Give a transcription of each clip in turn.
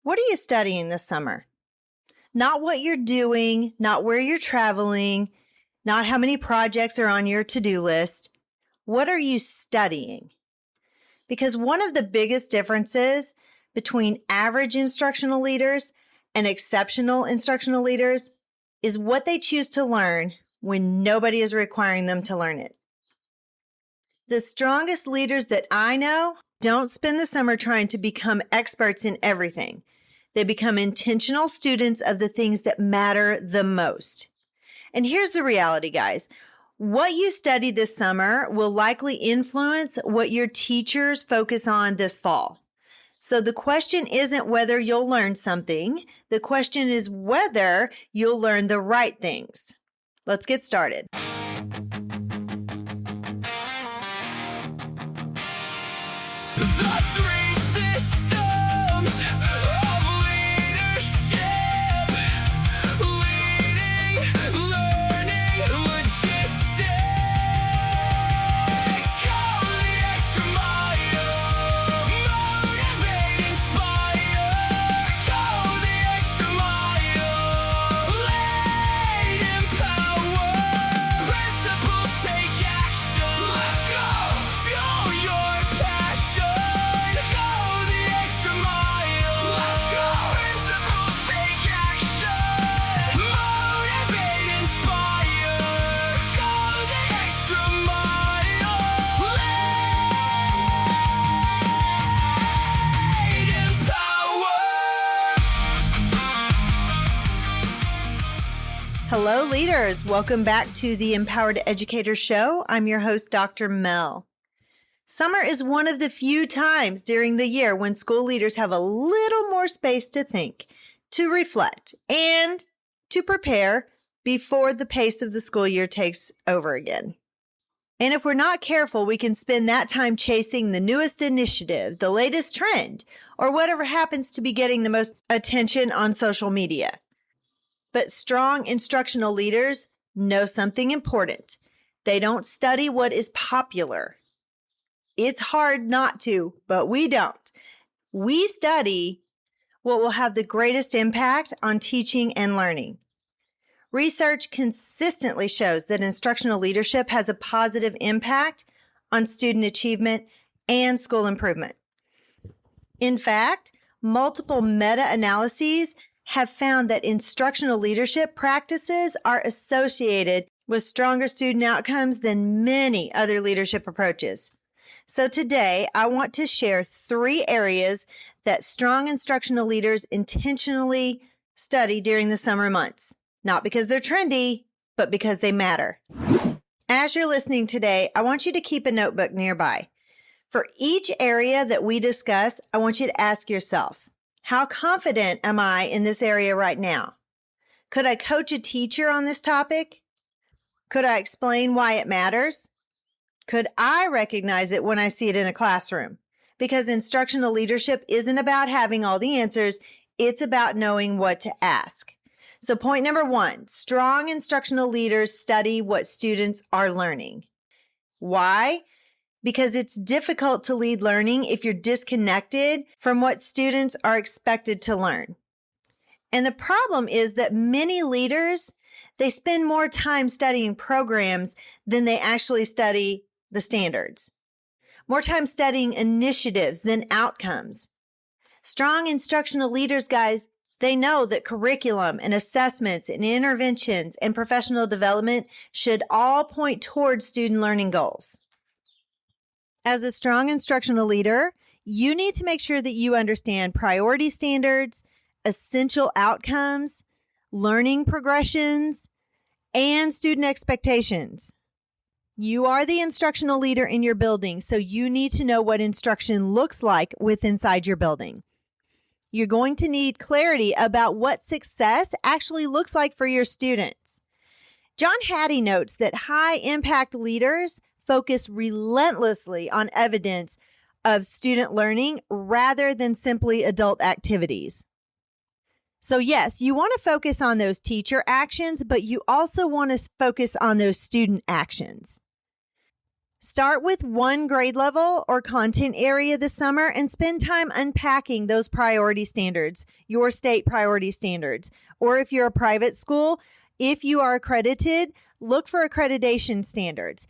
What are you studying this summer? Not what you're doing, not where you're traveling, not how many projects are on your to-do list. What are you studying? Because one of the biggest differences between average instructional leaders and exceptional instructional leaders is what they choose to learn when nobody is requiring them to learn it. The strongest leaders that I know don't spend the summer trying to become experts in everything. They become intentional students of the things that matter the most. And here's the reality, guys. What you study this summer will likely influence what your teachers focus on this fall. So the question isn't whether you'll learn something. The question is whether you'll learn the right things. Let's get started. Hello, leaders. Welcome back to the Empowered Educator Show. I'm your host, Dr. Mel. Summer is one of the few times during the year when school leaders have a little more space to think, to reflect, and to prepare before the pace of the school year takes over again. And if we're not careful, we can spend that time chasing the newest initiative, the latest trend, or whatever happens to be getting the most attention on social media. But strong instructional leaders know something important. They don't study what is popular. It's hard not to, but we don't. We study what will have the greatest impact on teaching and learning. Research consistently shows that instructional leadership has a positive impact on student achievement and school improvement. In fact, multiple meta-analyses have found that instructional leadership practices are associated with stronger student outcomes than many other leadership approaches. So today, I want to share 3 areas that strong instructional leaders intentionally study during the summer months. Not because they're trendy, but because they matter. As you're listening today, I want you to keep a notebook nearby. For each area that we discuss, I want you to ask yourself, how confident am I in this area right now? Could I coach a teacher on this topic? Could I explain why it matters? Could I recognize it when I see it in a classroom? Because instructional leadership isn't about having all the answers, it's about knowing what to ask. So point number 1, strong instructional leaders study what students are learning. Why? Because it's difficult to lead learning if you're disconnected from what students are expected to learn. And the problem is that many leaders, they spend more time studying programs than they actually study the standards. More time studying initiatives than outcomes. Strong instructional leaders, guys, they know that curriculum and assessments and interventions and professional development should all point towards student learning goals. As a strong instructional leader, you need to make sure that you understand priority standards, essential outcomes, learning progressions, and student expectations. You are the instructional leader in your building, so you need to know what instruction looks like inside your building. You're going to need clarity about what success actually looks like for your students. John Hattie notes that high-impact leaders focus relentlessly on evidence of student learning rather than simply adult activities. So yes, you want to focus on those teacher actions, but you also want to focus on those student actions. Start with one grade level or content area this summer and spend time unpacking those priority standards, your state priority standards. Or if you're a private school, if you are accredited, look for accreditation standards.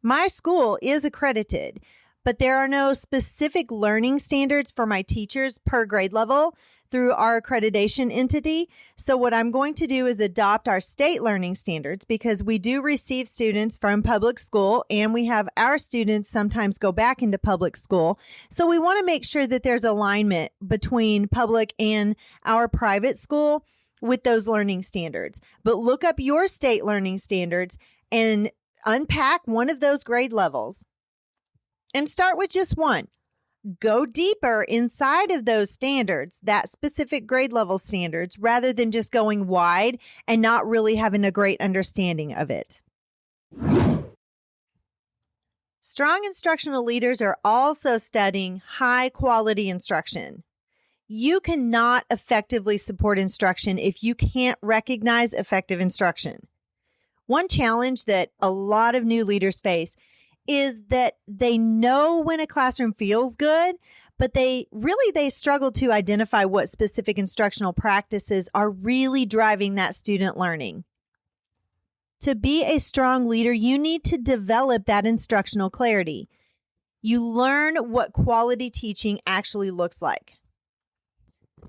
My school is accredited, but there are no specific learning standards for my teachers per grade level through our accreditation entity. So what I'm going to do is adopt our state learning standards, because we do receive students from public school and we have our students sometimes go back into public school. So we want to make sure that there's alignment between public and our private school with those learning standards. But look up your state learning standards and unpack one of those grade levels and start with just one. Go deeper inside of those standards, that specific grade level standards, rather than just going wide and not really having a great understanding of it. Strong instructional leaders are also studying high quality instruction. You cannot effectively support instruction if you can't recognize effective instruction. One challenge that a lot of new leaders face is that they know when a classroom feels good, but they struggle to identify what specific instructional practices are really driving that student learning. To be a strong leader, you need to develop that instructional clarity. You learn what quality teaching actually looks like.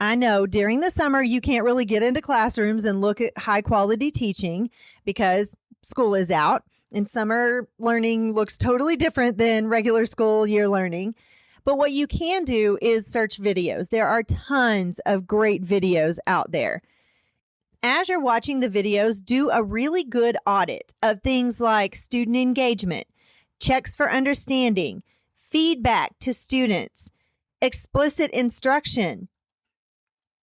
I know during the summer, you can't really get into classrooms and look at high quality teaching because school is out. And summer learning looks totally different than regular school year learning. But what you can do is search videos. There are tons of great videos out there. As you're watching the videos, do a really good audit of things like student engagement, checks for understanding, feedback to students, explicit instruction,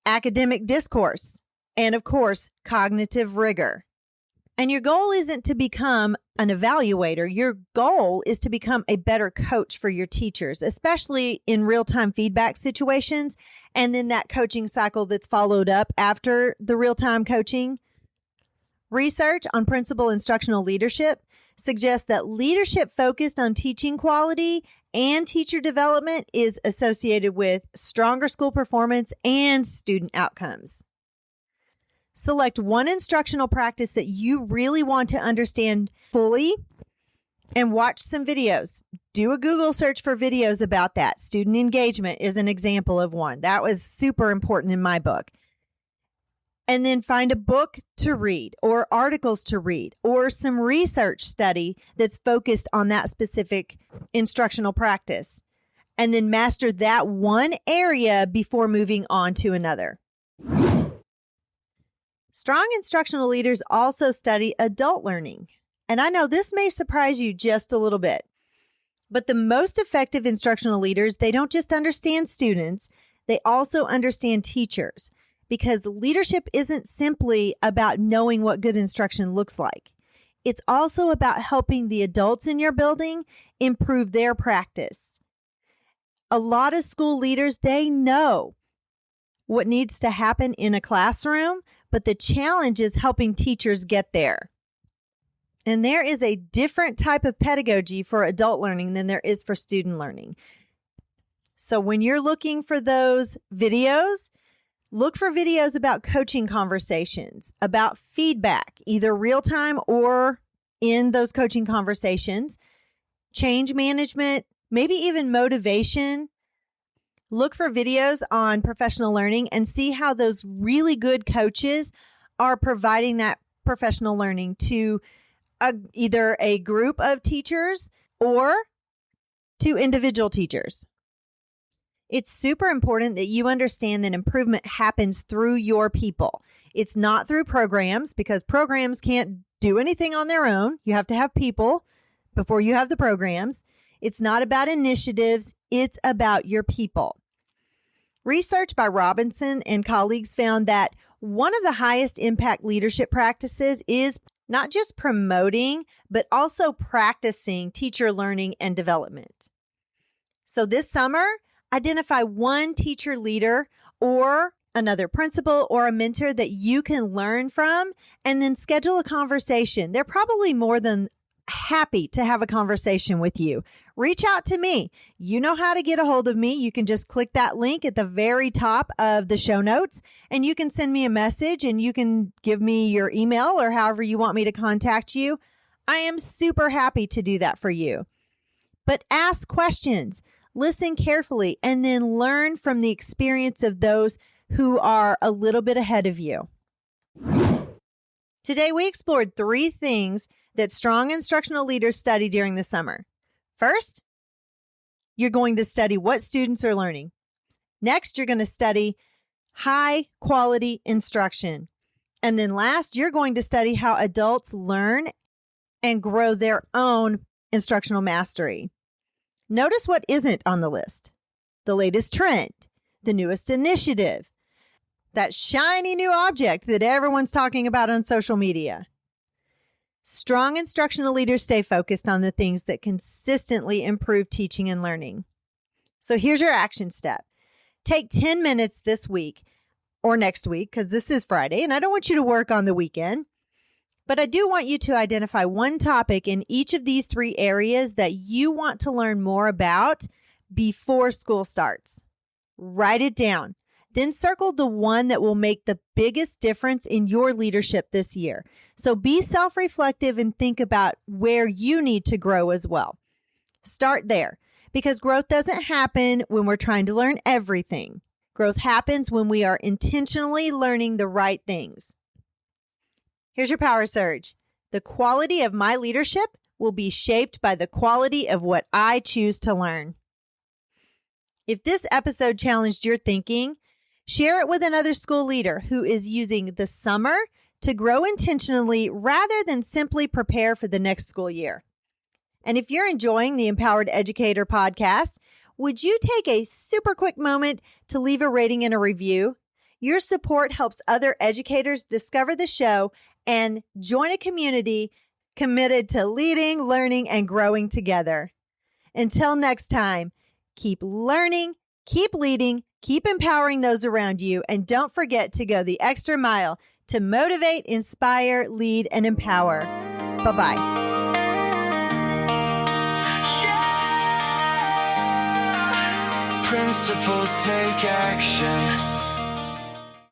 academic discourse, and of course, cognitive rigor. And your goal isn't to become an evaluator. Your goal is to become a better coach for your teachers, especially in real-time feedback situations, and then that coaching cycle that's followed up after the real-time coaching. Research on principal instructional leadership suggests that leadership focused on teaching quality and teacher development is associated with stronger school performance and student outcomes. Select one instructional practice that you really want to understand fully and watch some videos. Do a Google search for videos about that. Student engagement is an example of one. That was super important in my book. And then find a book to read or articles to read or some research study that's focused on that specific instructional practice. And then master that one area before moving on to another. Strong instructional leaders also study adult learning. And I know this may surprise you just a little bit, but the most effective instructional leaders, they don't just understand students, they also understand teachers, because leadership isn't simply about knowing what good instruction looks like. It's also about helping the adults in your building improve their practice. A lot of school leaders, they know what needs to happen in a classroom, but the challenge is helping teachers get there. And there is a different type of pedagogy for adult learning than there is for student learning. So when you're looking for those videos, look for videos about coaching conversations, about feedback, either real time or in those coaching conversations, change management, maybe even motivation. Look for videos on professional learning and see how those really good coaches are providing that professional learning to either a group of teachers or to individual teachers. It's super important that you understand that improvement happens through your people. It's not through programs, because programs can't do anything on their own. You have to have people before you have the programs. It's not about initiatives. It's about your people. Research by Robinson and colleagues found that one of the highest impact leadership practices is not just promoting, but also practicing teacher learning and development. So this summer, identify one teacher leader or another principal or a mentor that you can learn from, and then schedule a conversation. There are probably more than happy to have a conversation with you. Reach out to me. You know how to get a hold of me. You can just click that link at the very top of the show notes, and you can send me a message, and you can give me your email or however you want me to contact you. I am super happy to do that for you. But ask questions, listen carefully, and then learn from the experience of those who are a little bit ahead of you. Today, we explored 3 things that strong instructional leaders study during the summer. First, you're going to study what students are learning. Next, you're going to study high quality instruction. And then last, you're going to study how adults learn and grow their own instructional mastery. Notice what isn't on the list. The latest trend, the newest initiative, that shiny new object that everyone's talking about on social media. Strong instructional leaders stay focused on the things that consistently improve teaching and learning. So here's your action step. Take 10 minutes this week or next week, because this is Friday, and I don't want you to work on the weekend, but I do want you to identify one topic in each of these 3 areas that you want to learn more about before school starts. Write it down. Then circle the one that will make the biggest difference in your leadership this year. So be self-reflective and think about where you need to grow as well. Start there, because growth doesn't happen when we're trying to learn everything. Growth happens when we are intentionally learning the right things. Here's your power surge. The quality of my leadership will be shaped by the quality of what I choose to learn. If this episode challenged your thinking, share it with another school leader who is using the summer to grow intentionally rather than simply prepare for the next school year. And if you're enjoying the Empowered Educator podcast, would you take a super quick moment to leave a rating and a review? Your support helps other educators discover the show and join a community committed to leading, learning, and growing together. Until next time, keep learning, keep leading, keep empowering those around you, and don't forget to go the extra mile to motivate, inspire, lead, and empower. Bye-bye. Principles take action.